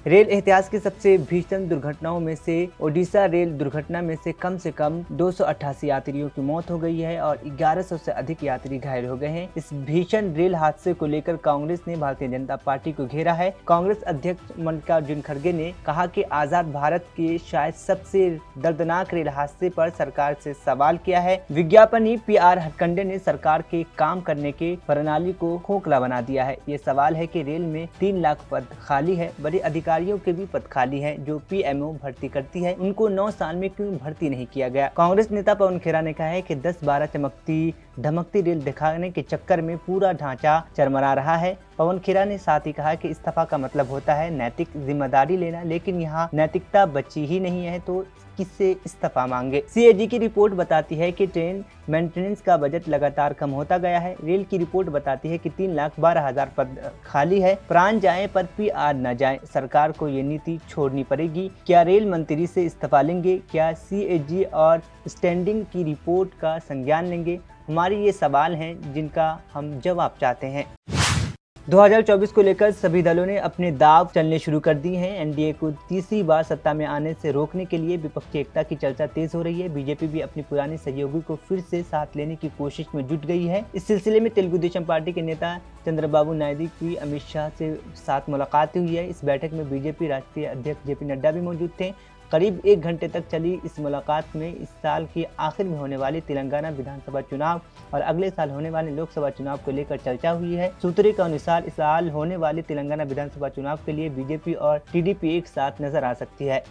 Rail इतिहास की सबसे भीषण दुर्घटनाओं में से ओडिशा रेल दुर्घटना में से कम 288 यात्रियों की मौत हो गई है और 1100 से अधिक यात्री घायल हो गए हैं। इस भीषण रेल हादसे को लेकर कांग्रेस ने भारतीय जनता पार्टी को घेरा है। कांग्रेस अध्यक्ष मल्लिकार्जुन खड़गे ने कहा कि आजाद भारत के शायद सबसे दर्दनाक रेल हादसे पर सरकार से सवाल किया है। विज्ञापनी PR हटकंडे ने सरकार के काम करने के प्रणाली को खोखला बना दिया है। ये सवाल है कि रेल में 3 लाख पद खाली है, बड़े अधिकारियों के भी पद खाली हैं जो PMO भर्ती करती है, उनको 9 साल में क्यों भर्ती नहीं किया गया। कांग्रेस नेता पवन खेरा ने कहा है कि 10-12 चमकती धमकती रेल दिखाने के चक्कर में पूरा ढांचा चरमरा रहा है। पवन खेरा ने साथ ही कहा कि इस्तीफा का मतलब होता है नैतिक जिम्मेदारी लेना, लेकिन यहाँ नैतिकता बची ही नहीं है तो किससे इस्तीफा मांगे। CAG की रिपोर्ट बताती है कि ट्रेन मेंटेनेंस का बजट लगातार कम होता गया है। रेल की रिपोर्ट बताती है कि 3,12,000 पद खाली है। प्राण जाए पर PR न जाए, सरकार को ये नीति छोड़नी पड़ेगी। क्या रेल मंत्री से इस्तीफा लेंगे? क्या CAG और स्टैंडिंग की रिपोर्ट का संज्ञान लेंगे? हमारे ये सवाल हैं जिनका हम जवाब चाहते हैं। 2024 को लेकर सभी दलों ने अपने दाव चलने शुरू कर दी हैं। NDA को तीसरी बार सत्ता में आने से रोकने के लिए विपक्षी एकता की चर्चा तेज हो रही है। बीजेपी भी अपनी पुरानी सहयोगी को फिर से साथ लेने की कोशिश में जुट गई है। इस सिलसिले में तेलुगु देशम पार्टी के नेता चंद्रबाबू नायडू की अमित शाह से साथ मुलाकात हुई है। इस बैठक में बीजेपी राष्ट्रीय अध्यक्ष JP नड्डा भी मौजूद थे। करीब 1 घंटे तक चली इस मुलाकात में इस साल के आखिर में होने वाले तेलंगाना विधानसभा चुनाव और अगले साल होने वाले लोकसभा चुनाव को लेकर चर्चा हुई है। सूत्रों के अनुसार इस साल होने वाले तेलंगाना विधानसभा चुनाव के लिए BJP और TDP एक साथ नजर आ सकती है।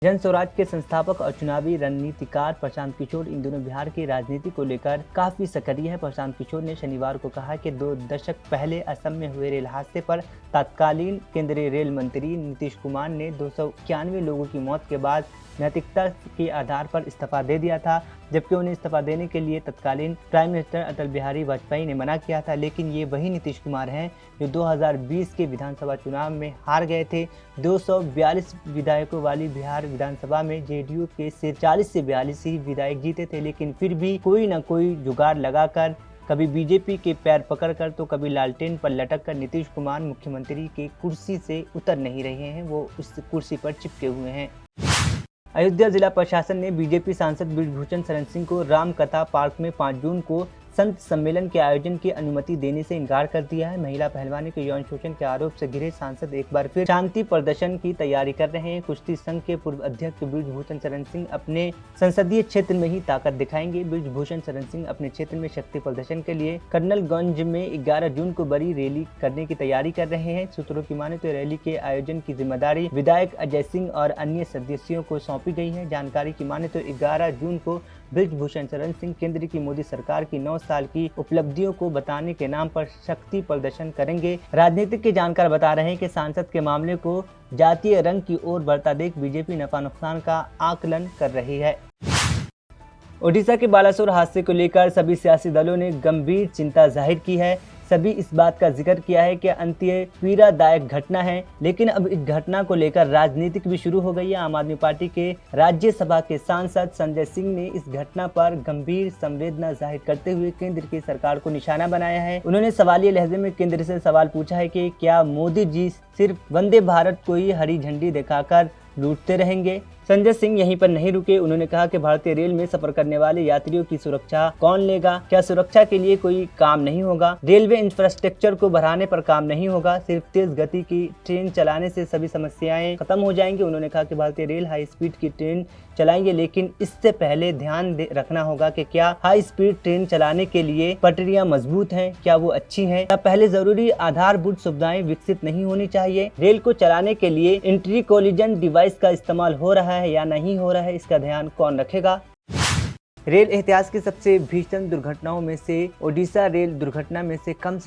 जन स्वराज के संस्थापक और चुनावी रणनीतिकार प्रशांत किशोर इन दिनों बिहार की राजनीति को लेकर काफी सक्रिय है। प्रशांत किशोर ने शनिवार को कहा कि 2 दशक पहले असम में हुए रेल हादसे पर तत्कालीन केंद्रीय रेल मंत्री नीतीश कुमार ने 291 लोगों की मौत के बाद नैतिकता के आधार पर इस्तीफा दे दिया था, जबकि उन्हें इस्तीफा देने के लिए तत्कालीन प्राइम मिनिस्टर अटल बिहारी वाजपेयी ने मना किया था। लेकिन ये वही नीतीश कुमार हैं जो 2020 के विधानसभा चुनाव में हार गए थे। 242 विधायकों वाली बिहार विधानसभा में JDU के सिर्फ 40 से 42 ही विधायक जीते थे, लेकिन फिर भी कोई न कोई जुगाड़ लगाकर कभी BJP के पैर पकड़कर तो कभी लालटेन पर लटक कर नीतीश कुमार मुख्यमंत्री के कुर्सी से उतर नहीं रहे हैं, वो उस कुर्सी पर चिपके हुए हैं। अयोध्या जिला प्रशासन ने BJP सांसद ब्रिजभूषण शरण सिंह को रामकथा पार्क में 5 जून को संत सम्मेलन के आयोजन की अनुमति देने से इनकार कर दिया है। महिला पहलवानों के यौन शोषण के आरोप से घिरे सांसद एक बार फिर शांति प्रदर्शन की तैयारी कर रहे हैं। कुश्ती संघ के पूर्व अध्यक्ष ब्रिजभूषण शरण सिंह अपने संसदीय क्षेत्र में ही ताकत दिखाएंगे। ब्रिजभूषण शरण सिंह अपने क्षेत्र में शक्ति प्रदर्शन के लिए कर्नलगंज में 11 जून को बड़ी रैली करने की तैयारी कर रहे हैं। सूत्रों की माने तो रैली के आयोजन की जिम्मेदारी विधायक अजय सिंह और अन्य सदस्यों को सौंपी गई है। जानकारी की माने तो 11 जून को ब्रिजभूषण शरण सिंह केंद्र की मोदी सरकार की 9 साल की उपलब्धियों को बताने के नाम पर शक्ति प्रदर्शन करेंगे। राजनीतिक के जानकार बता रहे हैं कि सांसद के मामले को जातीय रंग की ओर बढ़ता देख BJP नफा नुकसान का आकलन कर रही है। ओडिशा के बालासोर हादसे को लेकर सभी सियासी दलों ने गंभीर चिंता जाहिर की है। सभी इस बात का जिक्र किया है कि अंत्य पीड़ादायक घटना है, लेकिन अब इस घटना को लेकर राजनीतिक भी शुरू हो गई है। आम आदमी पार्टी के राज्यसभा के सांसद संजय सिंह ने इस घटना पर गंभीर संवेदना जाहिर करते हुए केंद्र की सरकार को निशाना बनाया है। उन्होंने सवालिया लहजे में केंद्र से सवाल पूछा है कि क्या मोदी जी सिर्फ वंदे भारत को ही हरी झंडी दिखाकर लूटते रहेंगे। संजय सिंह यहीं पर नहीं रुके। उन्होंने कहा कि भारतीय रेल में सफर करने वाले यात्रियों की सुरक्षा कौन लेगा? क्या सुरक्षा के लिए कोई काम नहीं होगा? रेलवे इंफ्रास्ट्रक्चर को बढ़ाने पर काम नहीं होगा? सिर्फ तेज गति की ट्रेन चलाने से सभी समस्याएं खत्म हो जाएंगी। उन्होंने कहा कि भारतीय रेल हाई स्पीड की ट्रेन चलाएंगे, लेकिन इससे पहले ध्यान रखना होगा कि क्या हाई स्पीड ट्रेन चलाने के लिए पटरियां मजबूत हैं, क्या वो अच्छी हैं, या पहले जरूरी आधारभूत सुविधाएं विकसित नहीं होनी चाहिए। रेल को चलाने के लिए एंटी कोलिजन डिवाइस का इस्तेमाल हो रहा है या नहीं हो रहा है, इसका ध्यान कौन रखेगा। रेल इतिहास की सबसे भीषण दुर्घटनाओं में से ओडिशा रेल दुर्घटना में से कम